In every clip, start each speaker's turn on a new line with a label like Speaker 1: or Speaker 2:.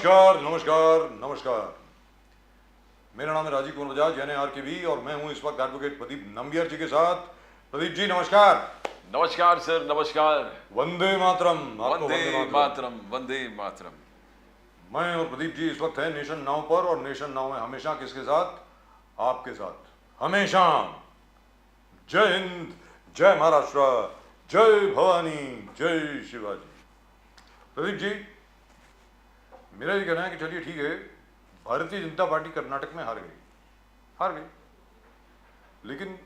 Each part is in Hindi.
Speaker 1: नमस्कार नमस्कार नमस्कार। मेरा नाम है राजीव कुमार बजाज यानी आरकेवी और मैं हूं इस वक्त एडवोकेट प्रदीप नंबियार जी के साथ। प्रदीप जी नमस्कार।
Speaker 2: नमस्कार सर, नमस्कार।
Speaker 1: वंदे मातरम। आपको
Speaker 2: वंदे
Speaker 1: वंदे मातरम।
Speaker 2: मातरम, वंदे मातरम।
Speaker 1: मैं और प्रदीप जी इस वक्त है नेशन नाउ पर, और नेशन नाउ में हमेशा किसके साथ? आपके साथ हमेशा। जय हिंद, जय महाराष्ट्र, जय भवानी, जय शिवाजी। प्रदीप जी, मेरा ये कहना है कि चलिए ठीक है, भारतीय जनता पार्टी कर्नाटक में हार गई, लेकिन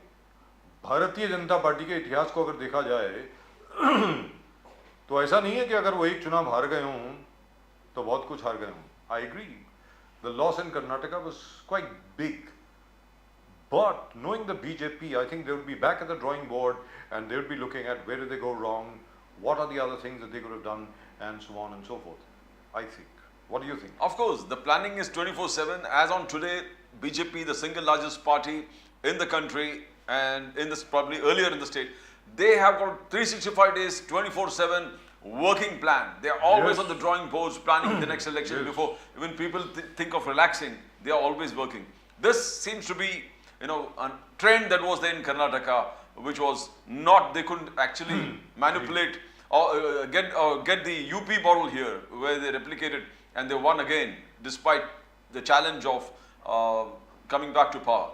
Speaker 1: भारतीय जनता पार्टी के इतिहास को अगर देखा जाए तो ऐसा नहीं है कि अगर वो एक चुनाव हार गए हों तो बहुत कुछ हार गए हों। I agree, the loss in Karnataka was quite big, but knowing the BJP, I think they would be back at the drawing board and they would be looking at where did they go wrong, what are the other things that they could have done, and so on and so forth. I think. What do you think?
Speaker 2: Of course, the planning is 24/7. As on today, BJP, the single largest party in the country and in this probably earlier in the state, they have got 365 days, 24/7 working plan. They are always
Speaker 1: Yes.
Speaker 2: on the drawing boards, planning the next election.
Speaker 1: Yes.
Speaker 2: Before even people think of relaxing, they are always working. This seems to be, a trend that was there in Karnataka, which was not, they couldn't actually manipulate or get the UP model here, where they replicated and they won again, despite the challenge of coming back to power,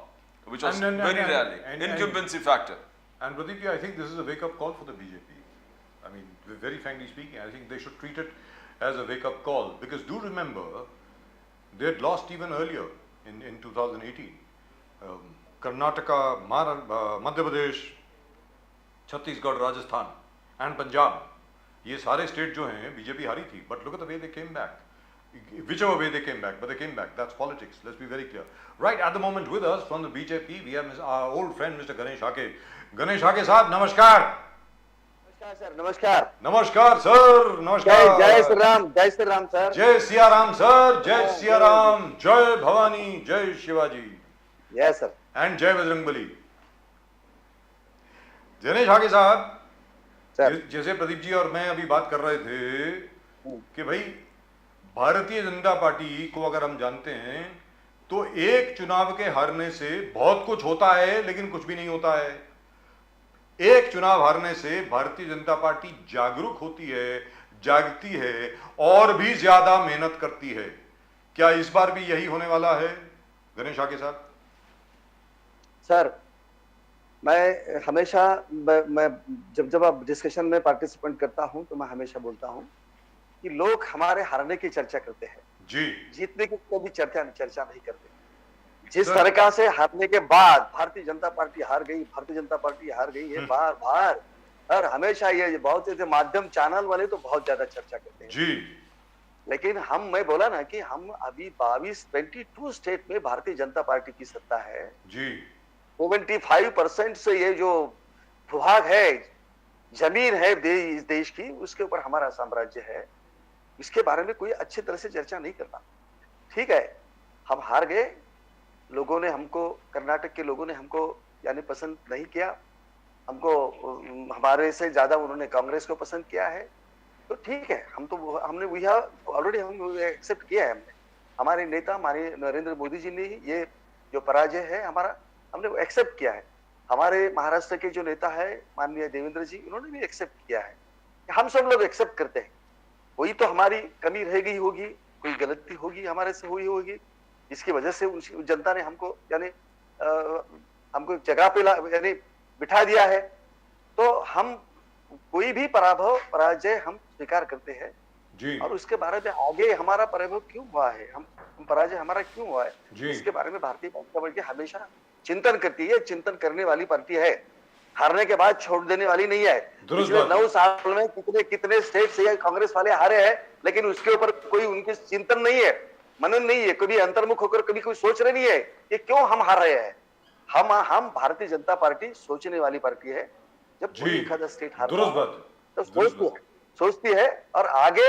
Speaker 2: which was very rarely. Incumbency factor.
Speaker 1: And Pradeep ji, I think this is a wake-up call for the BJP. I mean, very frankly speaking, I think they should treat it as a wake-up call, because do remember, they had lost even earlier in 2018. Karnataka, Madhya Pradesh, Chhattisgarh, Rajasthan and Punjab, ये सारे स्टेट जो हैं बीजेपी हारी थी, but look at the way they came back. Whichever way they came back, but they came back. That's politics. Let's be very clear. Right at the moment with us from the BJP, we have our old friend Mr. Ganesh Hake. Ganesh Hake साहब नमस्कार.
Speaker 3: नमस्कार सर, नमस्कार।
Speaker 1: नमस्कार सर, नमस्कार।
Speaker 3: जय श्री राम, जय श्री राम सर।
Speaker 1: जय सिया राम सर, जय सिया राम, जय भवानी, जय शिवाजी।
Speaker 3: Yes sir.
Speaker 1: एंड जय बजरंगबली। गणेश हाके साहब, जैसे प्रदीप जी और मैं अभी बात कर रहे थे कि भाई भारतीय जनता पार्टी को अगर हम जानते हैं तो एक चुनाव के हारने से बहुत कुछ होता है लेकिन कुछ भी नहीं होता है। एक चुनाव हारने से भारतीय जनता पार्टी जागरूक होती है, जागती है और भी ज्यादा मेहनत करती है। क्या इस बार भी यही होने वाला है गणेश हाके साहब?
Speaker 3: सर, मैं हमेशा मैं जब आप डिस्कशन में पार्टिसिपेंट करता हूं तो मैं हमेशा बोलता हूं कि लोग हमारे हारने की चर्चा करते हैं
Speaker 1: जी, जीतने
Speaker 3: की कभी चर्चा नहीं करते। जिस तरीका से हारने के बाद भारतीय जनता पार्टी हार गई, भारतीय जनता पार्टी हार गई है बार बार, और हमेशा ये बहुत से माध्यम चैनल वाले तो बहुत ज्यादा चर्चा करते हैं
Speaker 1: जी।
Speaker 3: लेकिन मैं बोला ना कि हम अभी 22 स्टेट में भारतीय जनता पार्टी की सत्ता है
Speaker 1: जी।
Speaker 3: 75% से ये जो भूभाग है, जमीन है इस देश की, उसके ऊपर हमारा साम्राज्य है, इसके बारे में कोई अच्छी तरह से चर्चा नहीं करता। ठीक है, हम हार गए, लोगों ने हमको, कर्नाटक के लोगों ने हमको यानी पसंद नहीं किया, हमको हमारे से ज्यादा उन्होंने कांग्रेस को पसंद किया है, तो ठीक है, हमने ऑलरेडी हम एक्सेप्ट किया है। हमारे नेता, हमारे नरेंद्र मोदी जी ने ये जो पराजय है हमारा, हमने वो एक्सेप्ट किया है। हमारे महाराष्ट्र के जो नेता है माननीय देवेंद्र जी, उन्होंने भी एक्सेप्ट किया है। हम सब लोग एक्सेप्ट करते हैं। कोई तो हमारी कमी रह गई होगी, कोई गलती होगी हमारे से हुई होगी, इसकी वजह से जनता ने हमको यानी हमको जगह पे यानी बिठा दिया है, तो हम कोई भी पराजय हम स्वीकार करते हैं जी। और उसके बारे में आगे हमारा पराभव क्यों हुआ है, हम पराजय हमारा क्यों हुआ है, इसके बारे में भारतीय जनता पार्टी हमेशा चिंतन करती है, चिंतन करने वाली पार्टी है, हारने के बाद छोड़ देने वाली नहीं है। पिछले 9 साल में कितने स्टेट से कांग्रेस वाले हारे हैं, लेकिन उसके ऊपर कोई उनकी चिंतन नहीं है, मनन नहीं है, कभी अंतर्मुख होकर कभी कोई सोच रहे नहीं है ये क्यों हम हार रहे हैं। हम भारतीय जनता पार्टी सोचने वाली पार्टी है। जब कोई एक स्टेट हारता है तो सोचती है और आगे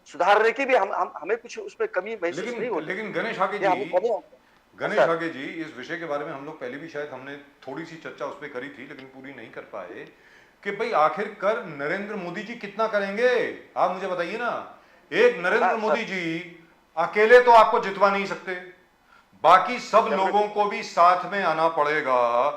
Speaker 3: सुधारने की भी हमें कुछ उसमें कमी महसूस नहीं होती।
Speaker 1: लेकिन गणेश हाके जी, इस विषय के बारे में हम लोग पहले भी शायद हमने थोड़ी सी चर्चा उस पर करी थी, लेकिन पूरी नहीं कर पाए कि भाई आखिरकार नरेंद्र मोदी जी कितना करेंगे। आप मुझे बताइए ना, एक नरेंद्र मोदी जी अकेले तो आपको जितवा नहीं सकते, बाकी सब लोगों को भी साथ में आना पड़ेगा,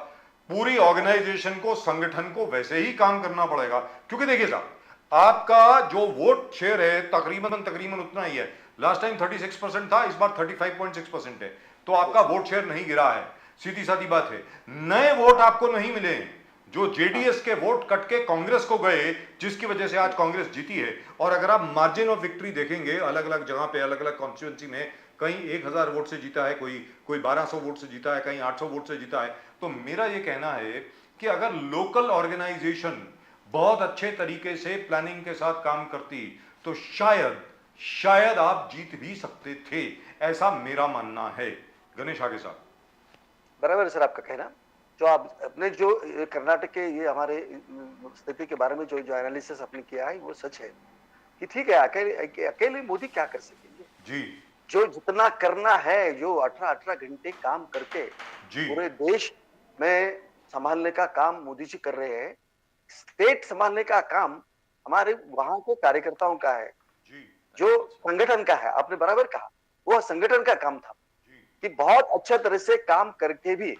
Speaker 1: पूरी ऑर्गेनाइजेशन को, संगठन को वैसे ही काम करना पड़ेगा। क्योंकि देखिए साहब, आपका जो वोट शेयर है तकरीबन उतना ही है। लास्ट टाइम 36% था, इस बार 35.6% है, तो आपका वोट शेयर नहीं गिरा है, सीधी सादी बात है। नए वोट आपको नहीं मिले, जो जेडीएस के वोट कट के कांग्रेस को गए, जिसकी वजह से आज कांग्रेस जीती है। और अगर आप मार्जिन ऑफ विक्ट्री देखेंगे अलग अलग जगह पे, अलग अलग कॉन्स्टिट्यूंसी में, कहीं 1000 वोट से जीता है, कोई 1200 वोट से जीता है, कहीं 800 वोट से जीता है। तो मेरा ये कहना है कि अगर लोकल ऑर्गेनाइजेशन बहुत अच्छे तरीके से प्लानिंग के साथ काम करती तो शायद आप जीत भी सकते थे, ऐसा मेरा मानना है। गणेश आगे साहब।
Speaker 3: बराबर है सर आपका कहना। जो आप अपने जो कर्नाटक के ये हमारे स्थिति के बारे में जो एनालिसिस आपने किया है वो सच है कि ठीक है, अकेले मोदी क्या कर सकेंगे
Speaker 1: जी।
Speaker 3: जो जितना करना है, जो 18 घंटे काम करके
Speaker 1: जी।
Speaker 3: पूरे देश में संभालने का काम मोदी जी कर रहे हैं। स्टेट संभालने का काम हमारे वहां के कार्यकर्ताओं का है,
Speaker 1: जी।
Speaker 3: जो संगठन का है। आपने बराबर कहा, वो संगठन का काम था कि बहुत अच्छे तरह से काम करके भी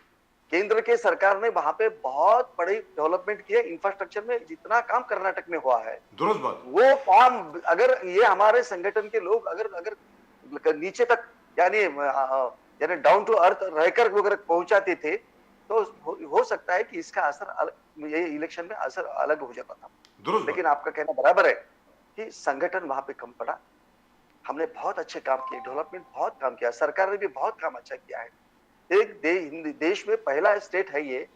Speaker 3: केंद्र के सरकार ने वहां पे बहुत बड़ी डेवलपमेंट की है। इंफ्रास्ट्रक्चर में जितना काम कर्नाटक में हुआ है,
Speaker 1: दुरुस्त बात।
Speaker 3: वो काम अगर ये हमारे संगठन के लोग अगर नीचे तक यानी डाउन टू अर्थ रहकर अगर पहुंचाते थे तो हो सकता है कि इसका असर ये इलेक्शन में असर अलग हो जाता था। लेकिन आपका कहना बराबर है कि संगठन वहां पे कम पड़ा। हमने बहुत अच्छे काम किए, डेवलपमेंट बहुत काम किया, सरकार ने भी बहुत काम अच्छा किया है। एक देश में पहला स्टेट है ये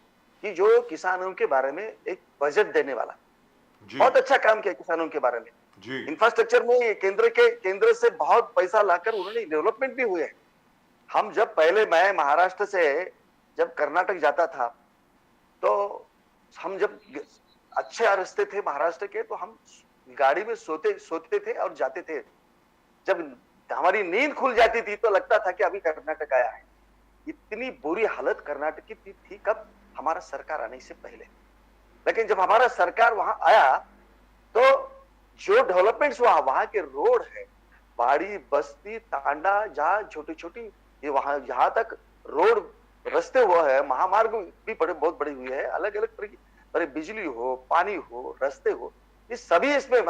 Speaker 3: कि जो किसानों के बारे में एक बजट देने वाला, बहुत अच्छा काम किया किसानों के बारे में। इंफ्रास्ट्रक्चर में केंद्र से बहुत पैसा लाकर उन्होंने डेवलपमेंट भी हुए हैं। हम मैं महाराष्ट्र से जब कर्नाटक जाता था तो हम जब अच्छे रास्ते थे महाराष्ट्र के, तो हम गाड़ी में सोते थे और जाते थे। जब हमारी नींद खुल जाती थी तो लगता था कि अभी कर्नाटक आया है। इतनी बुरी हालत कर्नाटक की थी कब, हमारा सरकार आने से पहले। लेकिन जब हमारा सरकार वहां आया तो जो डेवलपमेंट्स वहां के रोड है, बाड़ी बस्ती तांडा, जहाँ छोटी छोटी ये वहां जहां तक रोड रास्ते हुआ है, महामार्ग भी बहुत बड़ी हुई है, अलग अलग तरह की बिजली हो, पानी हो, रास्ते हो, ये सभी इसमें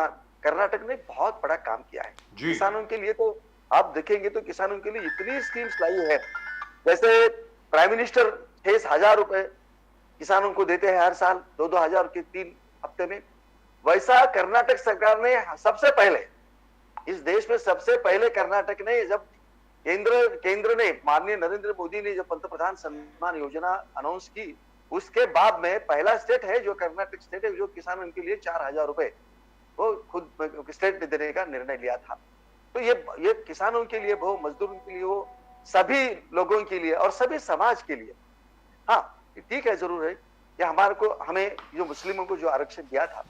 Speaker 3: कर्नाटक ने बहुत बड़ा काम किया है। किसानों के लिए तो आप देखेंगे तो किसानों के लिए इतनी स्कीम्स लाई है। जैसे प्राइम मिनिस्टर 6,000 रुपए किसानों को देते हैं हर साल, 2-2 हजार के 3 हफ्ते में। वैसा कर्नाटक सरकार ने सबसे पहले, इस देश में सबसे पहले कर्नाटक ने, जब केंद्र ने, माननीय नरेंद्र मोदी ने जब पंतप्रधान सम्मान योजना अनाउंस की, उसके बाद में पहला स्टेट है जो कर्नाटक स्टेट है जो किसानों के लिए 4,000 रुपए वो खुद स्टेट ने देने का निर्णय लिया था। तो ये किसानों के लिए, वो मजदूरों के लिए, वो सभी लोगों के लिए और सभी समाज के लिए। हाँ ठीक है, जरूर है कि हमें जो मुस्लिमों को जो आरक्षण दिया था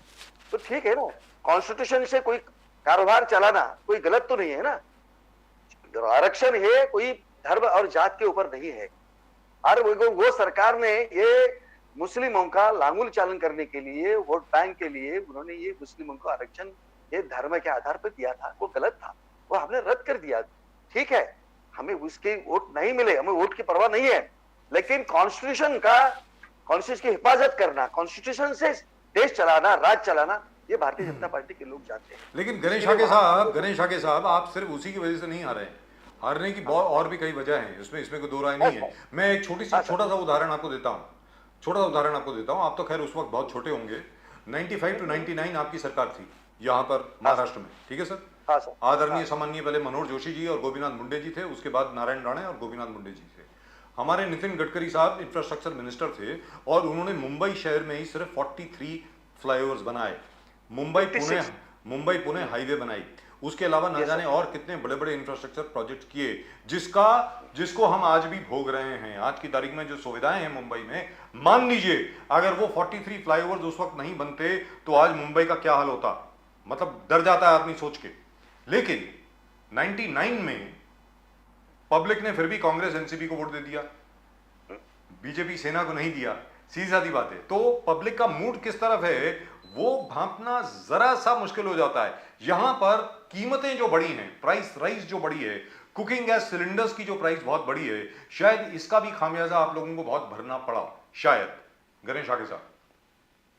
Speaker 3: तो ठीक है ना, कॉन्स्टिट्यूशन से कोई कारोबार चलाना कोई गलत तो नहीं है ना। आरक्षण है कोई धर्म और जात के ऊपर नहीं है। और वो सरकार ने ये मुस्लिमों का लांगुल चालन करने के लिए, वोट बैंक के लिए उन्होंने ये मुस्लिमों को आरक्षण ये धर्म के आधार पर दिया था, वो गलत था, वो हमने रद्द कर दिया। ठीक है, हमें उसके वोट नहीं मिले, हमें वोट की परवाह नहीं है, लेकिन कॉन्स्टिट्यूशन की हिफाजत करना, कॉन्स्टिट्यूशन से देश चलाना, राज चलाना, ये भारतीय जनता पार्टी के लोग जानते हैं।
Speaker 1: लेकिन गणेश आगे साहब, आप सिर्फ उसी की वजह से नहीं हारे हैं। हारने की बहुत और भी कई वजह हैं, इसमें कोई दो राय नहीं है। मैं एक छोटा सा उदाहरण आपको देता हूँ। आप तो खैर उस वक्त बहुत छोटे होंगे। 95 to 99 आपकी सरकार थी यहाँ पर महाराष्ट्र में, ठीक है सर? आदरणीय सामान्य पहले मनोहर जोशी जी और गोपीनाथ मुंडे जी थे, उसके बाद नारायण राणे और गोपीनाथ मुंडे जी थे। हमारे नितिन गडकरी साहब इंफ्रास्ट्रक्चर मिनिस्टर थे और उन्होंने मुंबई शहर में ही सिर्फ 43 फ्लाईओवर्स बनाए, मुंबई पुणे हाईवे बनाई, उसके अलावा न जाने और कितने बड़े बड़े इंफ्रास्ट्रक्चर प्रोजेक्ट किए, जिसको हम आज भी भोग रहे हैं। आज की तारीख में जो सुविधाएं हैं मुंबई में, मान लीजिए अगर वो 43 फ्लाईओवर्स उस वक्त नहीं बनते तो आज मुंबई का क्या हाल होता, मतलब डर जाता है आदमी सोच के। लेकिन 99 में पब्लिक ने फिर भी कांग्रेस एनसीपी को वोट दे दिया, बीजेपी सेना को नहीं दिया। सीधी सादी बात है। तो पब्लिक का मूड किस तरफ है वो भांपना जरा सा मुश्किल हो जाता है। यहां पर कीमतें जो बढ़ी हैं, प्राइस राइज जो बढ़ी है, कुकिंग गैस सिलेंडर्स की जो प्राइस बहुत बड़ी है, शायद इसका भी खामियाजा आप लोगों को बहुत भरना पड़ा, शायद। गणेश आगे साहब।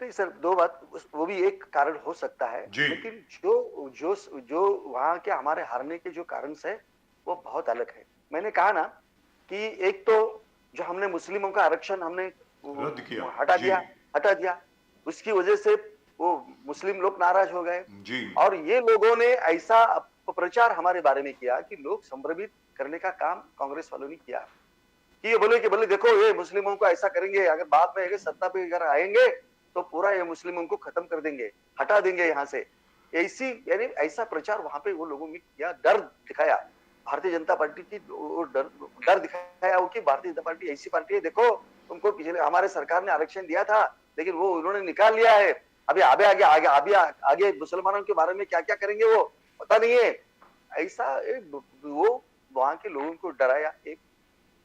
Speaker 3: नहीं सर, दो बात, वो भी एक कारण हो सकता है,
Speaker 1: जी।
Speaker 3: लेकिन जो जो जो वहां के हमारे हारने के जो कारण है वो बहुत अलग है। मैंने कहा ना कि एक तो जो हमने मुस्लिमों का आरक्षण हमने
Speaker 1: रद्द किया,
Speaker 3: हटा
Speaker 1: जी।
Speaker 3: दिया, हटा दिया, उसकी वजह से वो मुस्लिम लोग नाराज हो गए।
Speaker 1: जी।
Speaker 3: और ये लोगों ने ऐसा अपप्रचार हमारे बारे में किया कि लोग संभ्रमित करने का काम कांग्रेस वालों ने किया, कि ये बोले कि बोले देखो ये मुस्लिमों को ऐसा करेंगे, अगर बाद में अगर सत्ता पे अगर आएंगे तो पूरा ये मुस्लिमों को खत्म कर देंगे, हटा देंगे यहाँ से। ऐसी यानी ऐसा प्रचार वहां पे वो लोगों ने किया, डर दिखाया भारतीय जनता पार्टी की, डर दिखाया वो कि भारतीय जनता पार्टी ऐसी पार्टी है, देखो तुमको पिछले हमारे सरकार ने आरक्षण दिया था लेकिन वो उन्होंने निकाल लिया है, अभी आगे आगे आगे आगे आगे मुसलमानों के बारे में क्या क्या करेंगे वो पता नहीं है। ऐसा वो वहां के लोगों को डराया। एक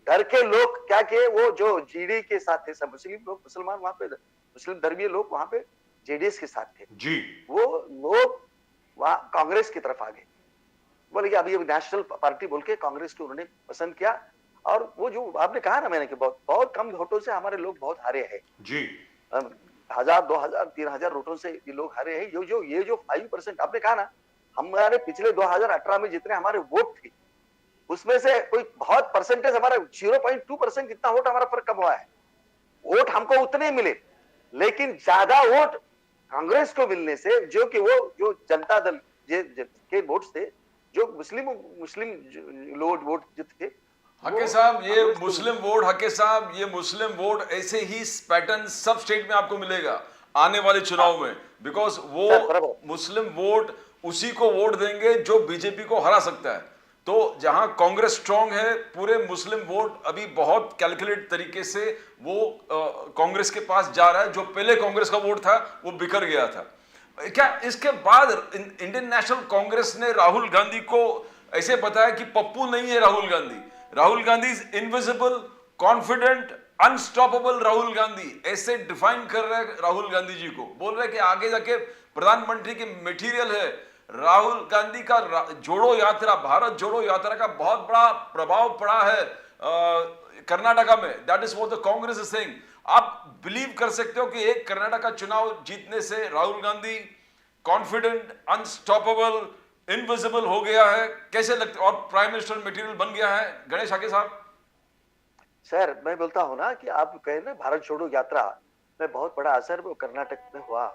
Speaker 3: डर के लोग क्या किए, वो जो जीडी के साथ थे, सब मुस्लिम लोग, मुसलमान वहां पे, मुस्लिम धर्मीय लोग वहां पे जेडीएस के साथ थे
Speaker 1: जी।
Speaker 3: वो लोग वहां कांग्रेस की तरफ आ गए, बोले कि अभी नेशनल पार्टी बोल के कांग्रेस को उन्होंने पसंद किया। और वो जो आपने कहा ना, मैंने कि बहुत बहुत कम वोटों से हमारे लोग बहुत हारे हैं
Speaker 1: जी।
Speaker 3: 1000 2000 3000 वोटों से ये लोग हारे हैं। ये जो 5% आपने कहा ना, हमारे पिछले 2018 में जितने हमारे वोट थे उसमें से कोई बहुत परसेंटेज हमारा 0.2% कितना वोट हमारा फर्क कम हुआ है। वोट हमको उतने मिले लेकिन ज्यादा वोट कांग्रेस को मिलने से, जो कि वो जो जनता दल के वोट थे, जो मुस्लिम लोग वोट जो थे,
Speaker 2: हके साहब ये मुस्लिम वोट, हके साहब ये मुस्लिम वोट ऐसे ही पैटर्न सब स्टेट में आपको मिलेगा आने वाले चुनाव में, बिकॉज वो मुस्लिम वोट उसी को वोट देंगे जो बीजेपी को हरा सकता है। तो जहां कांग्रेस स्ट्रांग है, पूरे मुस्लिम वोट अभी बहुत कैलकुलेट तरीके से वो कांग्रेस के पास जा रहा है। जो पहले कांग्रेस का वोट था वो बिखर गया था। क्या इसके बाद इंडियन नेशनल कांग्रेस ने राहुल गांधी को ऐसे बताया कि पप्पू नहीं है Rahul Gandhi, Rahul Gandhi is invisible, confident, unstoppable Rahul Gandhi, ऐसे डिफाइन कर रहे हैं राहुल गांधी जी को। बोल रहे हैं कि आगे जाके प्रधानमंत्री के मटेरियल है। राहुल गांधी का जोड़ो यात्रा, भारत जोड़ो यात्रा का बहुत बड़ा प्रभाव पड़ा है कर्नाटका में। That is what the Congress is saying. आप बिलीव कर सकते हो कि एक कर्नाटका चुनाव जीतने से Rahul Gandhi confident, unstoppable, invisible हो गया है? कैसे लगते, और प्राइम मिनिस्टर मटेरियल बन गया है? गणेश आगे साहब।
Speaker 3: सर मैं बोलता हूं ना कि आप कहे ना भारत छोड़ो यात्रा में बहुत बड़ा असर वो कर्नाटक में हुआ।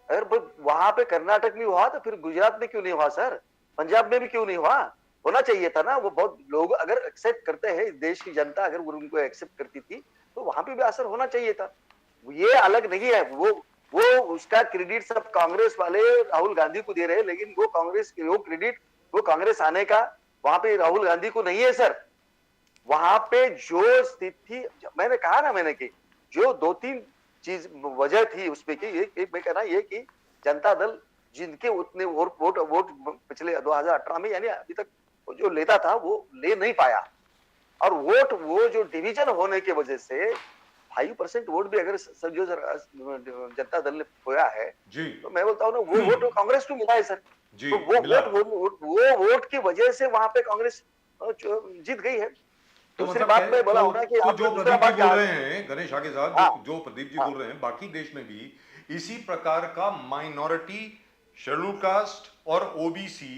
Speaker 3: अगर वहां पे कर्नाटक में हुआ तो फिर गुजरात में क्यों नहीं हुआ सर, पंजाब में भी क्यों नहीं हुआ? होना चाहिए था ना। वो बहुत लोग अगर एक्सेप्ट करते हैं, देश की जनता अगर उनको एक्सेप्ट करती थी तो वहां पे भी असर होना चाहिए था। ये अलग नहीं है, वो उसका क्रेडिट सब कांग्रेस वाले राहुल गांधी को दे रहे हैं, लेकिन वो कांग्रेस के वो क्रेडिट वो कांग्रेस आने का वहां पे राहुल गांधी को नहीं है सर। वहां पे जो स्थिति मैंने कहा ना, मैंने की जो 2-3 चीज वजह थी उसमें की, एक मैं कहना ये कि जनता दल जिनके उतने वोट पिछले 2018 में यानी अभी तक जो लेता था वो ले नहीं पाया। और वोट वो जो डिवीजन होने की वजह से 5% वोट भी अगर जो जनता दल ने खोया है
Speaker 1: जी,
Speaker 3: तो मैं बोलता हूँ ना वो वोट कांग्रेस को मिला है सर
Speaker 1: जी,
Speaker 3: तो वो वोट की वजह से वहां पे कांग्रेस जीत गई है।
Speaker 1: तो
Speaker 3: दूसरी
Speaker 1: मतलब
Speaker 3: बात मैं बोला हूं ना कि
Speaker 1: तो
Speaker 3: आप
Speaker 1: जो
Speaker 3: दूसरा
Speaker 1: प्रदीप जी
Speaker 3: बात
Speaker 1: बोल रहे हैं, गणेश आगे साहब,
Speaker 3: हाँ,
Speaker 1: जो प्रदीप जी
Speaker 3: हाँ,
Speaker 1: बोल रहे हैं, बाकी देश में भी इसी प्रकार का माइनॉरिटी, शेड्यूल कास्ट और ओबीसी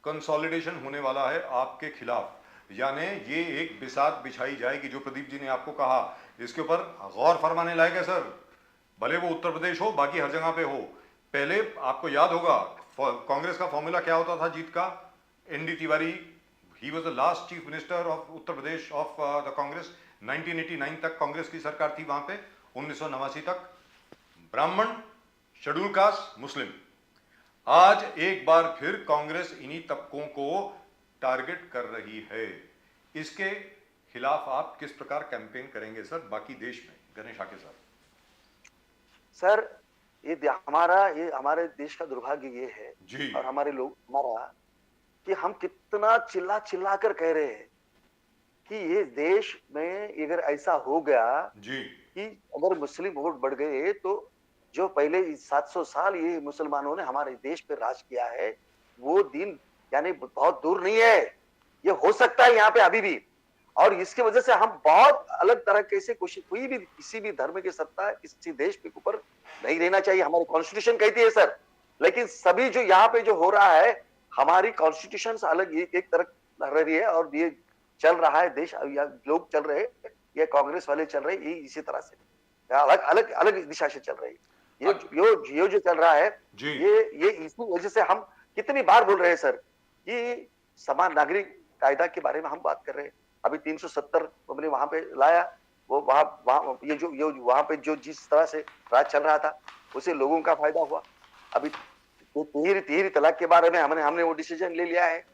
Speaker 1: कंसोलिडेशन होने वाला है आपके खिलाफ। यानी ये एक बिसात बिछाई जाएगी, जो प्रदीप जी ने आपको कहा, इसके ऊपर गौर फरमाने लायक है सर। भले वो उत्तर प्रदेश हो, बाकी हर जगह पे हो। पहले आपको याद होगा कांग्रेस का फॉर्मूला क्या होता था जीत का? ND Tiwari, he was the last chief minister of Uttar Pradesh of the Congress. 1989 तक कांग्रेस की सरकार थी वहां पे, 1989 तक। ब्राह्मण, शेड्यूल कास्ट, मुस्लिम। आज एक बार फिर कांग्रेस इन्हीं तबकों को टारगेट कर रही है। इसके खिलाफ आप किस प्रकार कैंपेन करेंगे सर बाकी देश में? गणेश आके साहब।
Speaker 3: सर ये हमारे देश का दुर्भाग्य ये है
Speaker 1: जी,
Speaker 3: और हमारे लोग हमारा कि हम कितना चिल्ला चिल्ला कर कह रहे हैं कि ये देश में अगर ऐसा हो गया
Speaker 1: जी,
Speaker 3: कि अगर मुस्लिम वोट बढ़ गए तो जो पहले 700 साल ये मुसलमानों ने हमारे देश पे राज किया है वो दिन यानी बहुत दूर नहीं है। ये हो सकता है यहाँ पे अभी भी। और इसकी वजह से हम बहुत अलग तरह के से कोई भी किसी भी धर्म की सत्ता किसी देश के ऊपर नहीं रहना चाहिए, हमारी कॉन्स्टिट्यूशन कहती है सर। लेकिन सभी जो यहाँ पे जो हो रहा है, हमारी कॉन्स्टिट्यूशन से अलग एक तरफ लड़ रही है और ये चल रहा है देश, लोग चल रहे हैं, ये कांग्रेस वाले चल रहे हैं, ये इसी तरह से अलग अलग अलग दिशा से चल रही है। ये जो चल रहा है, ये इसी वजह से हम कितनी बार बोल रहे हैं सर कि समान नागरिक कायदा के बारे में हम बात कर रहे हैं। अभी 370 हमने वहां पे लाया, वो वहां ये जो वहां पे जो जिस तरह से राज चल रहा था उसे लोगों का फायदा हुआ। अभी तिहरी तलाक के बारे में हमने वो डिसीजन ले लिया है।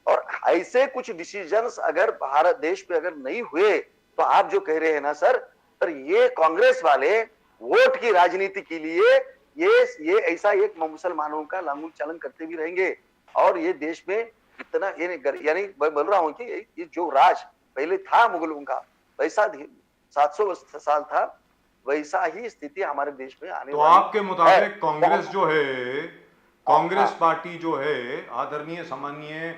Speaker 3: और ऐसे कुछ डिसीजंस अगर भारत देश पे अगर नहीं हुए तो आप जो कह रहे हैं ना सर ये कांग्रेस वाले वोट की राजनीति के लिए ये ऐसा एक मुसलमानों का लांगूल चालन करते भी रहेंगे। और ये देश में इतना यानी मैं बोल रहा हूं कि ये जो राज पहले था मुगलों का, वैसा 700 साल था, वैसा ही स्थिति हमारे देश में आने
Speaker 1: तो
Speaker 3: वाली
Speaker 1: आपके मुताबिक
Speaker 3: है।
Speaker 1: कांग्रेस जो है, कांग्रेस पार्टी जो है आदरणीय सम्मानीय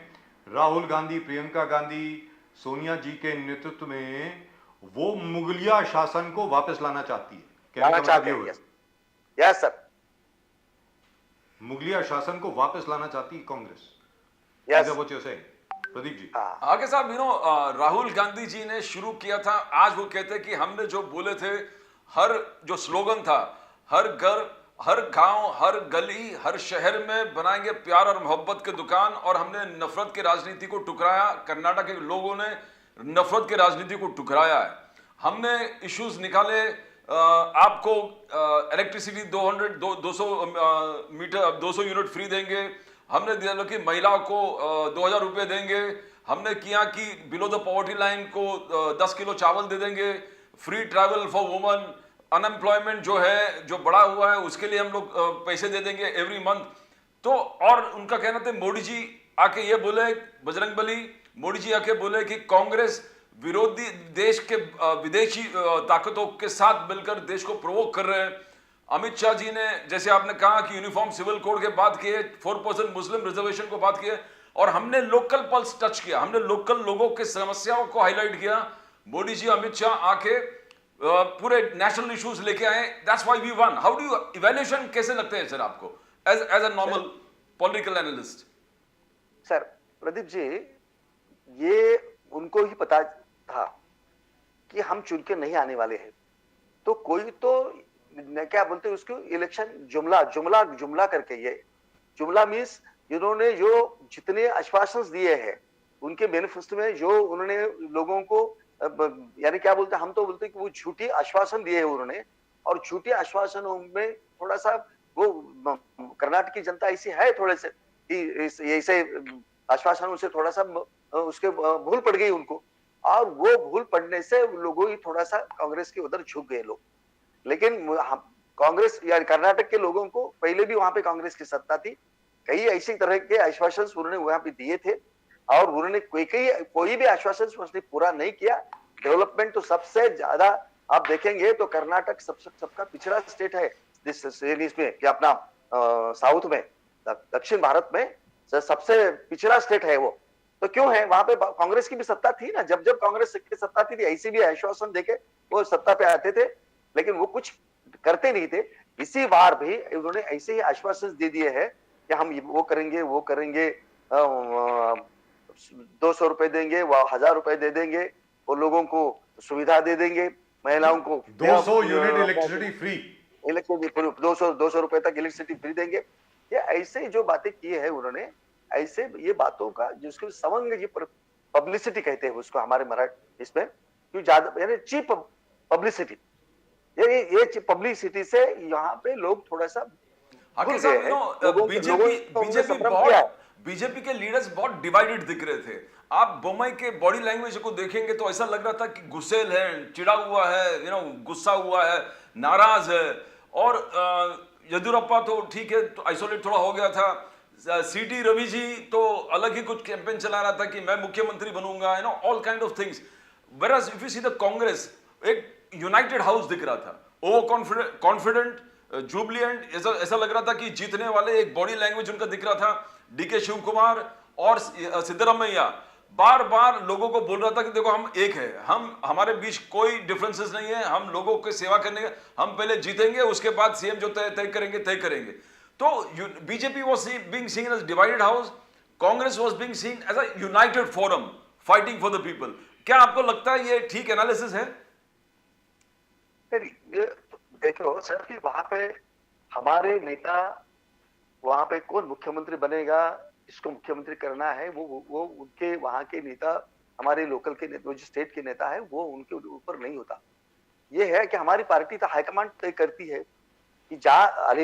Speaker 1: राहुल गांधी, प्रियंका गांधी, सोनिया जी के नेतृत्व में वो मुगलिया शासन को वापस लाना चाहती है, कहने का मतलब ये हुआ।
Speaker 3: यस सर,
Speaker 1: मुगलिया शासन को वापस लाना चाहती है कांग्रेस।
Speaker 3: यस
Speaker 1: प्रदीप जी।
Speaker 2: आगे साहब, राहुल गांधी जी ने शुरू किया था, आज वो कहते हैं कि हमने जो बोले थे, हर जो स्लोगन था, हर घर, हर गांव, हर गली, हर शहर में बनाएंगे प्यार और मोहब्बत की दुकान, और हमने नफरत की राजनीति को टुकराया। कर्नाटक के लोगों ने नफरत की राजनीति को टुकराया है। हमने इश्यूज निकाले, आपको इलेक्ट्रिसिटी 200 यूनिट फ्री देंगे, हमने दिया कि महिलाओं को 2000 रुपये देंगे, हमने किया कि बिलो द पॉवर्टी लाइन को 10 किलो चावल दे देंगे, free travel for woman, unemployment जो है जो बढ़ा हुआ है उसके लिए हम लोग पैसे दे देंगे एवरी मंथ। तो और उनका कहना था, मोदी जी आके ये बोले, बजरंगबली मोदी जी आके बोले कि कांग्रेस विरोधी देश के विदेशी ताकतों के साथ मिलकर देश को प्रोवोक कर रहे हैं। अमित शाह जी ने, जैसे आपने कहा कि यूनिफॉर्म सिविल कोड के बात किए, 4% मुस्लिम रिजर्वेशन को बात किए, और हमने लोकल पल्स टच किया, हमने लोकल लोगों के समस्याओं को हाईलाइट किया। मोदी जी, अमित शाह आके पूरे नेशनल इश्यूज लेके आए। That's why we won. How do you evaluation कैसे लगते हैं सर आपको as a normal political analyst?
Speaker 3: Sir Pradeep ji, ये उनको ही पता था कि हम चुन के नहीं आने वाले हैं, तो कोई तो क्या बोलते हैं उसको, इलेक्शन जुमला करके, ये जुमला मीन्स इन्होंने जो जितने आश्वासन दिए हैं उनके मैनिफेस्टो में जो उन्होंने लोगों को यानी क्या बोलते हैं, हम तो बोलते हैं कि वो झूठी आश्वासन दिए हैं उन्होंने। और झूठे आश्वासनों में थोड़ा सा वो कर्नाटक की जनता ऐसी है थोड़े से कि ऐसे आश्वासनों से थोड़ा सा उसके भूल पड़ गई उनको, और वो भूल पड़ने से लोगों ही थोड़ा सा कांग्रेस के उधर झुक गए लोग। लेकिन कांग्रेस या कर्नाटक के लोगों को पहले भी वहां पे कांग्रेस की सत्ता थी, कई ऐसी तरह के आश्वासन उन्होंने वहां पे दिए थे, और उन्होंने कोई भी आश्वासन उसने पूरा नहीं किया। डेवलपमेंट तो सबसे ज्यादा आप देखेंगे तो कर्नाटक सबका पिछड़ा स्टेट है इसमें, क्या अपना साउथ में, दक्षिण भारत में सबसे पिछड़ा स्टेट है वो। तो क्यों है? वहां पे कांग्रेस की भी सत्ता थी ना, जब कांग्रेस की सत्ता थी ऐसी भी आश्वासन देके वो सत्ता पे आते थे, लेकिन वो कुछ करते नहीं थे। इसी बार भी उन्होंने ऐसे ही आश्वासन दे दिए हैं कि हम वो करेंगे, 200 रुपए देंगे, वो 1000 रुपए दे देंगे, वो लोगों को सुविधा दे देंगे, महिलाओं को
Speaker 1: 200 यूनिट इलेक्ट्रिसिटी फ्री,
Speaker 3: 200 रुपए तक इलेक्ट्रिसिटी फ्री देंगे। ये ऐसे जो बातें की है उन्होंने, ऐसे ये बातों का जिसको सवंग पब्लिसिटी कहते हैं उसको हमारे मराठी इसमें, क्यों ज्यादा यानी चीप पब्लिसिटी, ये चीप पब्लिसिटी से यहाँ पे लोग थोड़ा सा
Speaker 2: बीजेपी के लीडर्स बहुत डिवाइडेड दिख रहे थे। आप बोम्मई के बॉडी लैंग्वेज को देखेंगे तो ऐसा लग रहा था कि गुस्सेल है, चिड़ा हुआ है, गुस्सा हुआ है, नाराज है। और येदियुरप्पा तो ठीक है, तो आइसोलेट थोड़ा हो गया था। सीटी रवि जी तो अलग ही कुछ कैंपेन चला रहा था कि मैं मुख्यमंत्री बनूंगा, all kind of things. Whereas if you see the Congress, एक यूनाइटेड हाउस दिख रहा था, ओवर कॉन्फिडेंट, जुबिलियंट, ऐसा लग रहा था कि जीतने वाले। एक बॉडी लैंग्वेज उनका दिख रहा था। डीके शिव कुमार और सिद्धरामैया बार बार लोगों को बोल रहा था कि देखो हम एक है, हम हमारे बीच कोई डिफरेंसेस नहीं है, हम लोगों की सेवा करने के, हम पहले जीतेंगे, उसके बाद सीएम जो तय तय करेंगे। तो BJP was being seen as divided house, Congress was being seen as a united forum fighting for the people. क्या आपको लगता है ये ठीक एनालिसिस है?
Speaker 3: देखो सर कि वहां पे हमारे नेता, वहां पे कौन मुख्यमंत्री बनेगा, इसको मुख्यमंत्री करना है, वो उनके वहां के नेता, हमारे लोकल के नेता, जो स्टेट के नेता है, वो उनके ऊपर नहीं होता। ये है कि हमारी पार्टी तो हाईकमांड तय करती है कि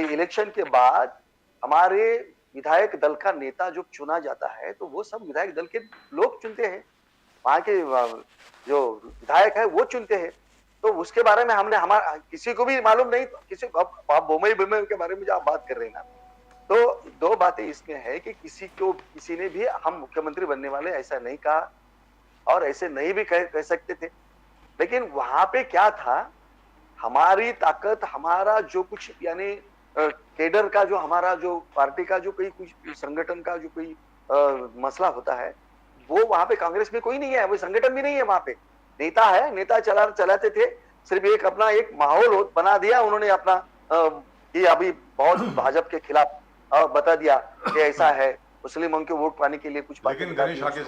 Speaker 3: इलेक्शन के बाद हमारे विधायक दल का नेता जो चुना जाता है, तो वो सब विधायक दल के लोग चुनते हैं, वहां के जो विधायक है वो चुनते हैं। तो उसके बारे में हमने हमारा किसी को भी मालूम नहीं, किसी को आप बोमई के बारे में जो आप बात कर रहे हैं ना, तो दो बातें इसमें है कि किसी ने भी हम मुख्यमंत्री बनने वाले ऐसा नहीं कहा, और ऐसे नहीं भी कह सकते थे। लेकिन वहां पे क्या था, हमारी ताकत, हमारा जो कुछ यानी केडर का, जो हमारा जो पार्टी का जो कोई कुछ संगठन का जो कोई मसला होता है, वो वहां पे कांग्रेस में कोई नहीं है, वो संगठन भी नहीं है। वहां पे नेता है, नेता चलाते थे, सिर्फ एक अपना एक माहौल बना दिया उन्होंने अपना, कि अभी बहुत भाजपा के खिलाफ बता दिया कि ऐसा है, मुस्लिमों के वोट पाने के लिए कुछ बातें।
Speaker 1: लेकिन गणेश आके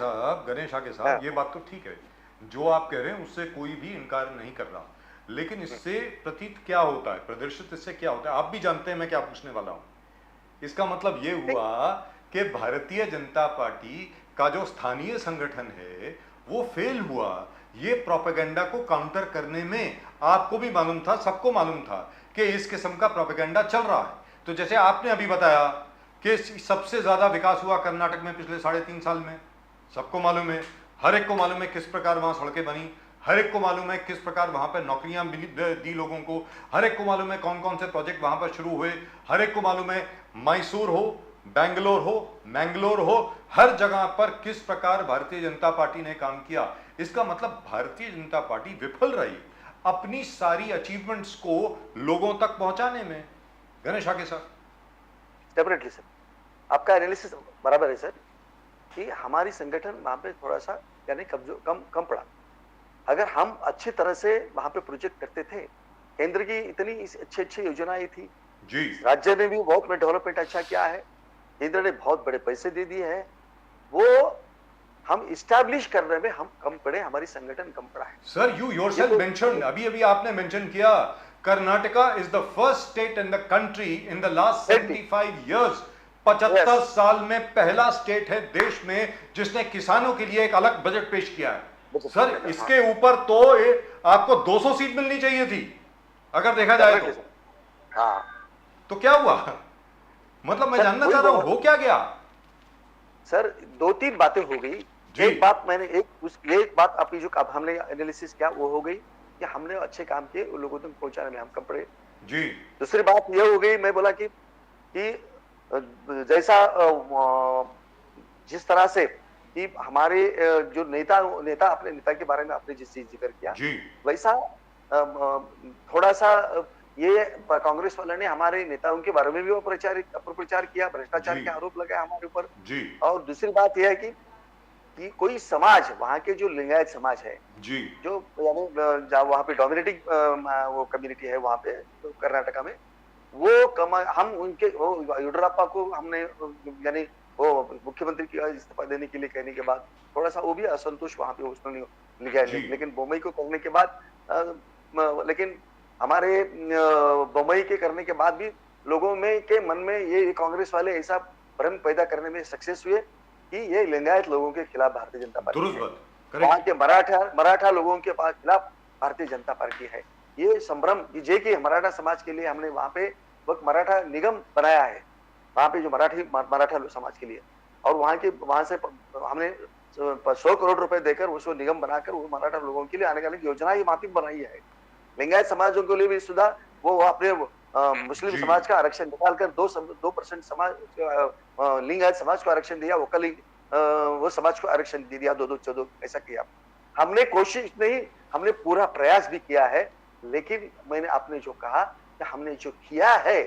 Speaker 1: साहब, ये बात तो ठीक है, जो आप कह रहे हैं उससे कोई भी इनकार नहीं कर रहा, लेकिन इससे प्रतीत क्या होता है, प्रदर्शित इससे क्या होता है, आप भी जानते हैं मैं क्या पूछने वाला हूं। इसका मतलब ये हुआ कि भारतीय जनता पार्टी का जो स्थानीय संगठन है वो फेल हुआ। ये प्रोपेगेंडा को काउंटर करने में आपको भी मालूम था, सबको मालूम था कि इस किस्म का प्रोपेगेंडा चल रहा है। तो जैसे आपने अभी बताया कि सबसे ज्यादा विकास हुआ कर्नाटक में पिछले 3.5 साल में, सबको मालूम है, हर एक को मालूम है किस प्रकार वहां सड़कें बनी, हर एक को मालूम है किस प्रकार वहां पर नौकरियां दी लोगों को, हर एक को मालूम है कौन कौन से प्रोजेक्ट वहां पर शुरू हुए, हर एक को मालूम है मैसूर हो, बेंगलोर हो, मैंगलोर हो, हर जगह पर किस प्रकार भारतीय जनता पार्टी ने काम किया। इसका मतलब भारतीय जनता पार्टी विफल रही अपनी सारी अचीवमेंट्स को लोगों तक पहुंचाने में। गणेश आगे सर।
Speaker 3: डेफिनेटली सर, आपका एनालिसिस बराबर है सर, कि हमारी संगठन वहां पे थोड़ा सा यानी कम पड़ा। अगर हम अच्छी तरह से वहां पे प्रोजेक्ट करते थे, केंद्र की इतनी अच्छी योजनाएं थी
Speaker 1: जी,
Speaker 3: राज्य ने भी बहुत डेवलपमेंट अच्छा किया है, केंद्र ने बहुत बड़े पैसे दे दिए हैं, वो हम इस्टेब्लिश करने में हम कम पड़े, हमारी संगठन कम पड़ा है।
Speaker 1: सर यू योरसेल्फ मेंशन्ड, अभी आपने मेंशन किया, Karnataka is the first state in the country in the last 75 years, 75 साल में पहला स्टेट है देश में जिसने किसानों के लिए एक अलग बजट पेश किया है। सर इसके ऊपर तो आपको 200 सीट मिलनी चाहिए थी अगर देखा जाए तो।
Speaker 3: हाँ,
Speaker 1: तो क्या हुआ, मतलब मैं जानना चाह रहा हूं हो क्या गया।
Speaker 3: सर 2-3 बातें हो गई। एक बात मैंने एक बात आपकी जो हमने एनालिसिस किया वो हो गई कि हमने अच्छे काम किए, उन लोगों तक पहुंचाने में हम कम पड़े
Speaker 1: जी।
Speaker 3: दूसरी बात ये हो गई, मैं बोला कि जैसा जिस तरह से कि हमारे जो नेता अपने नेता के बारे में आपने जिस चीज जिक्र किया
Speaker 1: जी,
Speaker 3: वैसा थोड़ा सा ये कांग्रेस वाले ने हमारे नेताओं के बारे में भी अपप्रचार किया, भ्रष्टाचार के आरोप लगाए हमारे ऊपर
Speaker 1: जी।
Speaker 3: और दूसरी बात यह है कि कोई समाज, वहां के जो लिंगायत समाज है
Speaker 1: जी,
Speaker 3: जो यानी वहां पे डोमिनेटिंग वो कम्युनिटी है वहां पे तो कर्नाटका में, वो हम उनके येडियुरप्पा को हमने यानी वो मुख्यमंत्री की इस्तीफा देने के लिए कहने के बाद थोड़ा सा वो भी असंतोष वहां पे उसने लिखा है। लेकिन बोमई को करने के बाद लेकिन हमारे बोमई के करने के बाद भी लोगों में के मन में ये कांग्रेस वाले ऐसा भ्रम पैदा करने में सक्सेस हुए कि ये लिंगायत लोगों के खिलाफ भारतीय जनता पार्टी है, वहां के मराठा लोगों के खिलाफ भारतीय जनता पार्टी है। ये संभ्रम जे कि मराठा समाज के लिए हमने वहां पे वक्त मराठा निगम बनाया है, वहां पे जो मराठा समाज के लिए, और वहां से हमने 100 करोड़ रुपए देकर उसको निगम बनाकर वो मराठा लोगों के लिए आने वाली योजना ही वहां पे बनाई है। लिंगायत समाजों के लिए भी सुधा वो अपने मुस्लिम समाज का आरक्षण निकालकर 2% समाज लिंगायत समाज को आरक्षण दिया, वो समाज को आरक्षण दे दिया 2-2-14 ऐसा किया। हमने कोशिश नहीं, हमने पूरा प्रयास भी किया है, लेकिन मैंने आपने जो कहा कि हमने जो किया है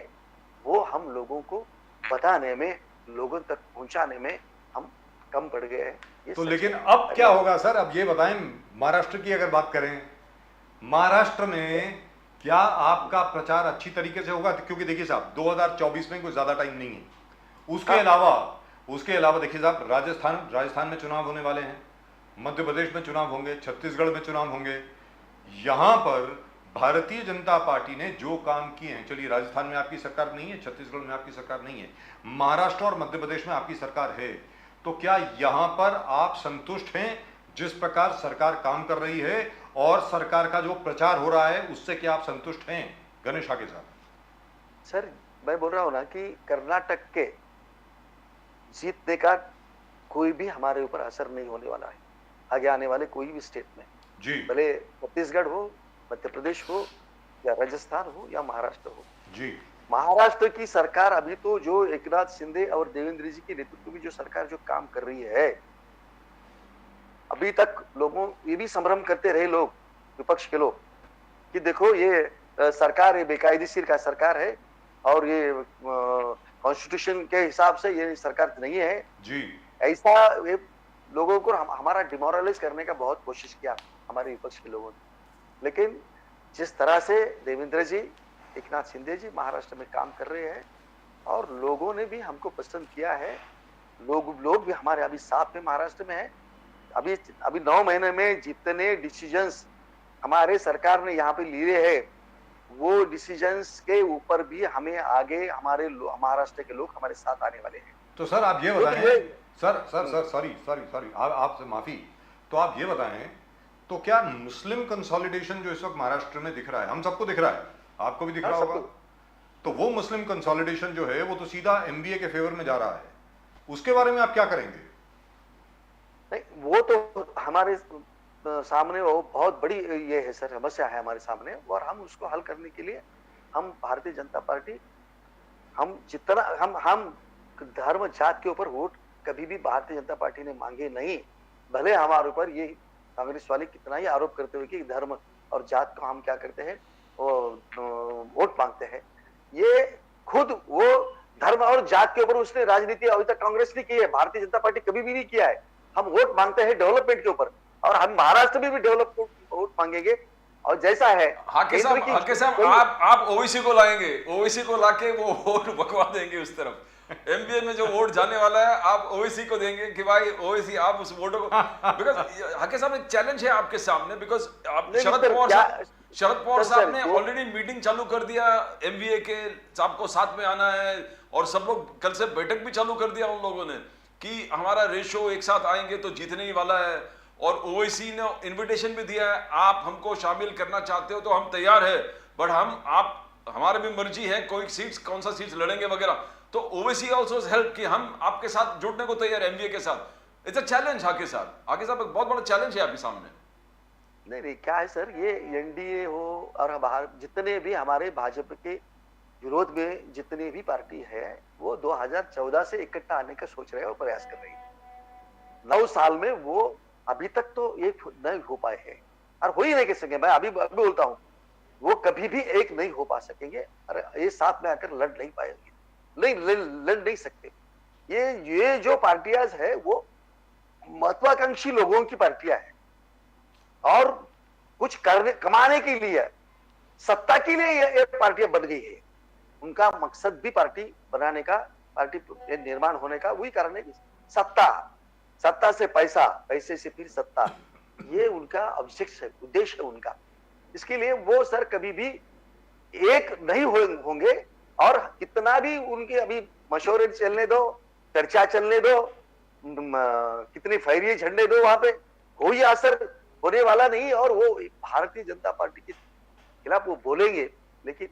Speaker 3: वो हम लोगों को बताने में, लोगों तक पहुंचाने में हम कम पड़ गए हैं। ये
Speaker 1: तो
Speaker 3: सच
Speaker 1: लेकिन
Speaker 3: है।
Speaker 1: अब क्या होगा सर, अब ये बताएं, महाराष्ट्र की अगर बात करें, महाराष्ट्र में क्या आपका प्रचार अच्छी तरीके से होगा? क्योंकि देखिए साहब 2024 में कोई ज्यादा टाइम नहीं है। उसके अलावा देखिए साहब, राजस्थान में चुनाव होने वाले हैं, मध्य प्रदेश में चुनाव होंगे, छत्तीसगढ़ में चुनाव होंगे। यहां पर भारतीय जनता पार्टी ने जो काम किए हैं, चलिए राजस्थान में आपकी सरकार नहीं है, छत्तीसगढ़ में आपकी सरकार नहीं है, महाराष्ट्र और मध्य प्रदेश में आपकी सरकार है, तो क्या यहां पर आप संतुष्ट हैं जिस प्रकार सरकार काम कर रही है और सरकार का जो प्रचार हो रहा है उससे क्या आप संतुष्ट हैं? गणेश आगे साहब।
Speaker 3: सर मैं बोल रहा हूं ना कि कर्नाटक के जीतने का कोई भी हमारे ऊपर असर नहीं होने वाला है, आगे आने वाले कोई भी स्टेट में,
Speaker 1: जी
Speaker 3: भले छत्तीसगढ़ हो, मध्य प्रदेश हो, या राजस्थान हो, या महाराष्ट्र हो।
Speaker 1: जी
Speaker 3: महाराष्ट्र की सरकार अभी तो जो एकनाथ शिंदे और देवेंद्र जी के नेतृत्व में जो सरकार जो काम कर रही है, अभी तक लोगों ये भी संभ्रम करते रहे लोग, विपक्ष के लोग, कि देखो ये सरकार ये बेकायदेशीर का सरकार है और ये कॉन्स्टिट्यूशन के हिसाब से ये सरकार नहीं है
Speaker 1: जी।
Speaker 3: ऐसा ये लोगों को हमारा डिमोरलाइज करने का बहुत कोशिश किया हमारे विपक्ष के लोगों ने। लेकिन जिस तरह से देवेंद्र जी, एकनाथ शिंदे जी महाराष्ट्र में काम कर रहे हैं और लोगों ने भी हमको पसंद किया है, लोग भी हमारे अभी साथ में महाराष्ट्र में है। अभी 9 महीने में जितने डिसीजंस हमारे सरकार ने यहाँ पे लिए हैं, वो डिसीजंस के ऊपर भी हमें आगे हमारे महाराष्ट्र के लोग हमारे साथ आने वाले हैं।
Speaker 1: तो सर आप ये बताएं, सर सॉरी आपसे माफी, तो आप ये बताएं, तो क्या मुस्लिम कंसोलिडेशन जो इस वक्त महाराष्ट्र में दिख रहा है, हम सबको दिख रहा है, आपको भी दिख रहा होगा, तो वो मुस्लिम कंसोलिडेशन जो है वो तो सीधा एमबीए के फेवर में जा रहा है, उसके बारे में आप क्या करेंगे?
Speaker 3: नहीं, वो तो हमारे सामने वो बहुत बड़ी ये है सर, समस्या है हमारे सामने, और हम उसको हल करने के लिए हम भारतीय जनता पार्टी, हम जितना हम धर्म जात के ऊपर वोट कभी भी भारतीय जनता पार्टी ने मांगे नहीं। भले हमारे ऊपर ये कांग्रेस वाले कितना ही आरोप करते हुए कि धर्म और जात को हम क्या करते हैं, वोट मांगते हैं, ये खुद वो धर्म और जात के ऊपर उसने राजनीति अभी तक कांग्रेस ने की है, भारतीय जनता पार्टी कभी भी नहीं किया है। हम वोट मांगते हैं डेवलपमेंट के ऊपर, और हम महाराष्ट्र में भी डेवलपमेंट वोट मांगेंगे। और जैसा है
Speaker 2: हाके साहब आप ओवैसी को लाएंगे, ओवैसी को लाके वो वोट भगवा देंगे उस तरफ, एमबीए में जो वोट जाने वाला है आप ओवैसी को देंगे कि भाई ओवैसी आप उस वोटों को, बिकॉज हाके साहब एक चैलेंज है आपके सामने, बिकॉज आप शरद पवार साहब ने ऑलरेडी मीटिंग चालू कर दिया, एमबीए के आपको साथ में आना है, और सब लोग कल से बैठक भी चालू कर दिया उन लोगों ने कि हमारा रेशो एक साथ आएंगे तो जीतने ही वाला है, और ओवैसी ने इनविटेशन भी दिया है, आप हमको शामिल करना चाहते हो तो हम तैयार है, बट हमारे भी मर्जी है कोई सीट्स कौन सा सीट्स लड़ेंगे वगैरह, तो ओवैसी आल्सो हेल्प कि हम आपके साथ जुड़ने को तैयार एमबीए के साथ। इट्स अ चैलेंज हाके साहब एक बहुत बड़ा चैलेंज है आपके सामने।
Speaker 3: नहीं क्या है सर, ये एनडीए हो और बाहर जितने भी हमारे भाजपा के विरोध में जितनी भी पार्टी है, वो 2014 से इकट्ठा आने का सोच रहे हैं और प्रयास कर रही है। 9 साल में वो अभी तक तो एक नहीं हो पाए हैं, और हो ही नहीं कर सकेंगे। मैं अभी बोलता हूँ, वो कभी भी एक नहीं हो पा सकेंगे, और ये साथ में आकर लड़ नहीं पाएंगे, लड़ नहीं सकते। ये जो पार्टियां है वो महत्वाकांक्षी लोगों की पार्टियां हैं, और कुछ कमाने के लिए, सत्ता के लिए ये पार्टियां बन गई है। उनका मकसद भी पार्टी बनाने का, पार्टी निर्माण होने का वही कारण है, सत्ता से पैसा, पैसे से फिर सत्ता, ये उनका ऑब्जेक्ट है, उद्देश्य है उनका। इसके लिए वो सर कभी भी एक नहीं होंगे, और कितना भी उनके अभी मशवरे चलने दो, चर्चा चलने दो, कितने फैरिए झंडे दो, वहां पे कोई असर होने वाला नहीं। और वो भारतीय जनता पार्टी के खिलाफ वो बोलेंगे, लेकिन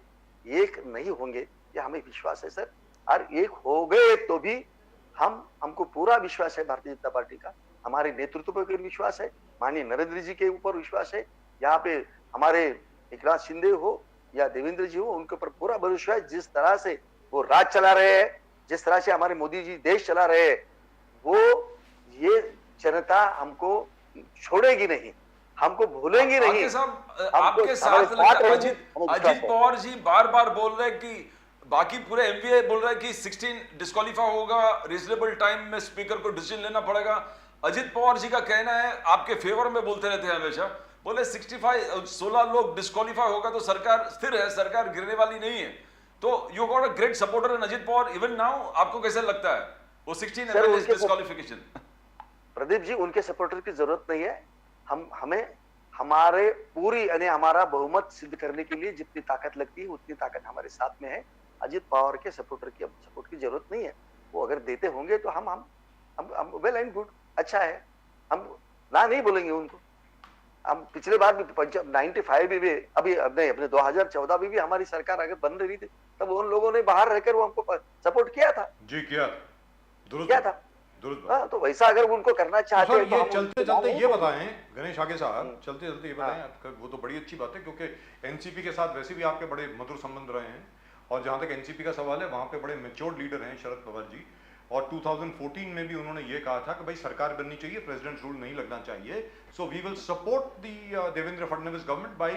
Speaker 3: एक नहीं होंगे, ये हमें विश्वास है सर। और एक हो गए तो भी हमको पूरा विश्वास है भारतीय जनता पार्टी का, हमारे नेतृत्व पर विश्वास है, माननीय नरेंद्र जी के ऊपर विश्वास है, यहाँ पे हमारे एकनाथ शिंदे हो या देवेंद्र जी हो, उनके ऊपर पूरा भरोसा है। जिस तरह से वो राज चला रहे हैं, जिस तरह से हमारे मोदी जी देश चला रहे हैं, वो ये जनता हमको छोड़ेगी नहीं, हमको भूलेंगी नहीं।
Speaker 2: आपके साथ अजीत पवार जी बार बार बोल रहे हैं कि बाकी पूरे एमवीए बोल रहा है कि 16 डिस्क्वालीफाई होगा, रीजनेबल टाइम में स्पीकर को डिसीजन लेना पड़ेगा। अजित पवार जी का कहना है, आपके फेवर में बोलते रहते हैं हमेशा, बोले 16 लोग डिस्क्वालीफाई होगा तो सरकार स्थिर है, सरकार गिरने वाली नहीं है। तो you got a great supporter in Ajit Pawar even now. आपको कैसे लगता है वो 16 एमएलए डिस्क्वालिफिकेशन?
Speaker 3: प्रदीप जी, उनके सपोर्टर की जरूरत नहीं है। हमें हमारे पूरी यानी हमारा बहुमत सिद्ध करने के लिए जितनी ताकत लगती है उतनी ताकत हमारे साथ में है। अजित पवार के सपोर्टर की सपोर्ट की जरूरत नहीं है। वो अगर देते होंगे तो हम वेल एंड गुड, अच्छा है, हम ना नहीं बोलेंगे उनको। हम पिछले बार भी 95 में भी अभी अपने 2014 में भी हमारी सरकार अगर बन रही थी तब उन लोगों ने बाहर रहकर वो हमको सपोर्ट किया था
Speaker 1: जी, किया दुरुस्त
Speaker 3: किया था।
Speaker 1: दुरुस्त।
Speaker 3: हाँ, तो वैसा अगर उनको करना चाहते
Speaker 1: सर
Speaker 3: हैं तो
Speaker 1: ये
Speaker 3: हम
Speaker 1: चलते
Speaker 3: उनको
Speaker 1: चलते
Speaker 3: नहीं
Speaker 1: ये
Speaker 3: बोलेंगे।
Speaker 1: बताएं गणेश आगे साहब, चलते चलते ये बताएं आपका, वो तो बड़ी अच्छी बात है क्योंकि एनसीपी के साथ वैसे भी आपके बड़े मधुर संबंध रहे हैं, और जहां तक एनसीपी का सवाल है वहां पे बड़े मेच्योर्ड लीडर हैं शरद पवार जी, और 2014 में भी उन्होंने ये कहा था कि भाई सरकार बननी चाहिए, प्रेसिडेंट रूल नहीं लगना चाहिए, so we will support the Devendra Fadnavis government by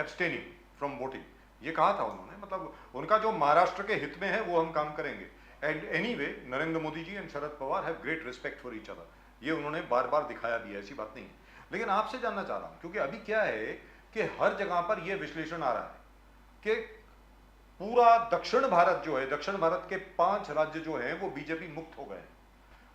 Speaker 1: abstaining from voting, ये कहा था उन्होंने। मतलब उनका जो महाराष्ट्र के हित में है वो हम काम करेंगे। And anyway Narendra Modi ji and Sharad Pawar have great respect for each other, ये उन्होंने बार बार दिखाया भी है, ऐसी बात नहीं है। लेकिन आपसे जानना चाह रहा हूं क्योंकि अभी क्या है कि हर जगह पर यह विश्लेषण आ रहा है कि पूरा दक्षिण भारत जो है, दक्षिण भारत के 5 राज्य जो हैं वो बीजेपी मुक्त हो गए हैं।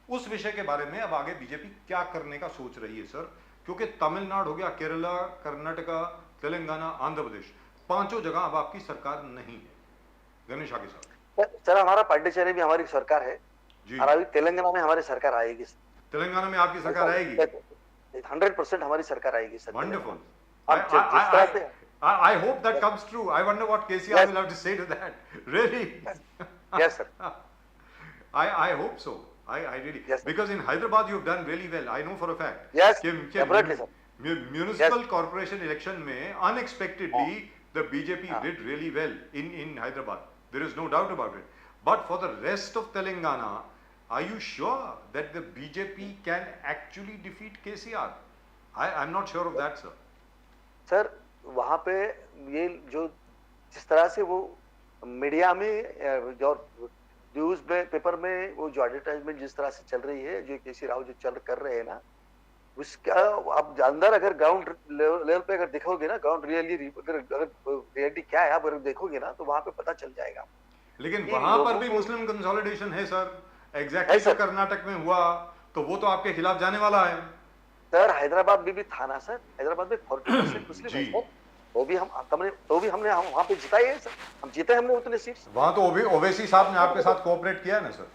Speaker 1: उस विषय के बारे में अब आगे बीजेपी क्या करने का सोच रही है सर? क्योंकि तमिलनाडु हो गया, केरला, कर्नाटका, तेलंगाना, आंध्र प्रदेश, 5 जगह अब आपकी सरकार नहीं है। गणेश आगे साहब।
Speaker 3: सर हमारा पांडिचेरी में हमारी सरकार है
Speaker 1: जी।
Speaker 3: और अभी तेलंगाना में हमारी सरकार आएगी।
Speaker 1: तेलंगाना में आपकी सरकार आएगी?
Speaker 3: 100% हमारी सरकार आएगी सर।
Speaker 1: Wonderful.
Speaker 3: अब जिस तरह से
Speaker 1: I hope that comes true. I wonder what KCR will have to say to that. Really?
Speaker 3: Yes, sir.
Speaker 1: I hope so. I really,
Speaker 3: Yes, sir.
Speaker 1: because in Hyderabad you've done really well. I know for a fact.
Speaker 3: Yes,
Speaker 1: कि
Speaker 3: definitely, sir.
Speaker 1: Municipal corporation election में unexpectedly the BJP did really well in Hyderabad. There is no doubt about it. But for the rest of Telangana, are you sure that the BJP can actually defeat KCR? I'm not sure of that, sir.
Speaker 3: Sir वहां पे ये जो जिस तरह से वो मीडिया में जो न्यूज में पेपर में वो जो एडवर्टाइजमेंट जिस तरह से चल रही है, जो केसी राव जो चल कर रहे हैं ना, उसका आप अंदर अगर ग्राउंड लेवल पे अगर देखोगे ना, ग्राउंड रियलिटी क्या है आप अगर देखोगे ना तो वहां पे पता चल जाएगा।
Speaker 1: लेकिन वहां पर भी मुस्लिम कंसोलिडेशन है सर, एग्जैक्टली जो कर्नाटक में हुआ, तो वो तो आपके खिलाफ जाने वाला है
Speaker 3: सर। हैदराबाद में भी था ना सर, हैदराबाद में 40% मुस्लिम है सर, वो भी हमने वहां पे जिताए हैं सर, हम जीते हमने उतने सीट्स।
Speaker 1: वहां तो ओवैसी साहब ने आपके साथ कोऑपरेट किया है ना सर?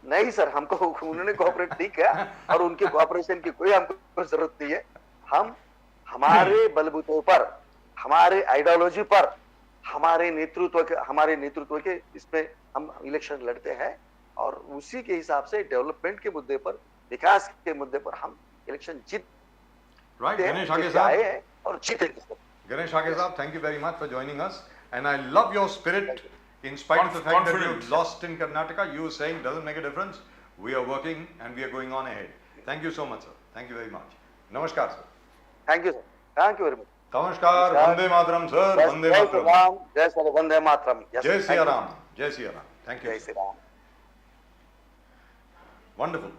Speaker 3: नहीं सर, हमको उन्होंने कोऑपरेट नहीं किया और उनके कोऑपरेशन की कोई हमको जरूरत नहीं है। हम हमारे बलबूते पर, हमारे आइडियोलॉजी पर, हमारे नेतृत्व के इसमें हम इलेक्शन लड़ते हैं और उसी के हिसाब से डेवलपमेंट के मुद्दे पर, विकास के मुद्दे पर हम इलेक्शन जीत
Speaker 1: राइट। गणेश आगे साहब
Speaker 3: और जीतेंगे।
Speaker 1: Ganesh Hage Saab, thank you very much for joining us, and I love your spirit. In spite of the fact that you lost in Karnataka, you saying doesn't make a difference. We are working and we are going on ahead. Thank you so much, sir. Thank you very much. Namaskar, sir.
Speaker 3: Thank you, sir. Thank you very much.
Speaker 1: Namaskar. Vande Mataram, sir. Vande Mataram.
Speaker 3: Jai Sri Ram. Vande Mataram.
Speaker 1: Jai Sri Ram. Jai Sri Ram. Thank you.
Speaker 3: Jai Sri Ram.
Speaker 1: Wonderful.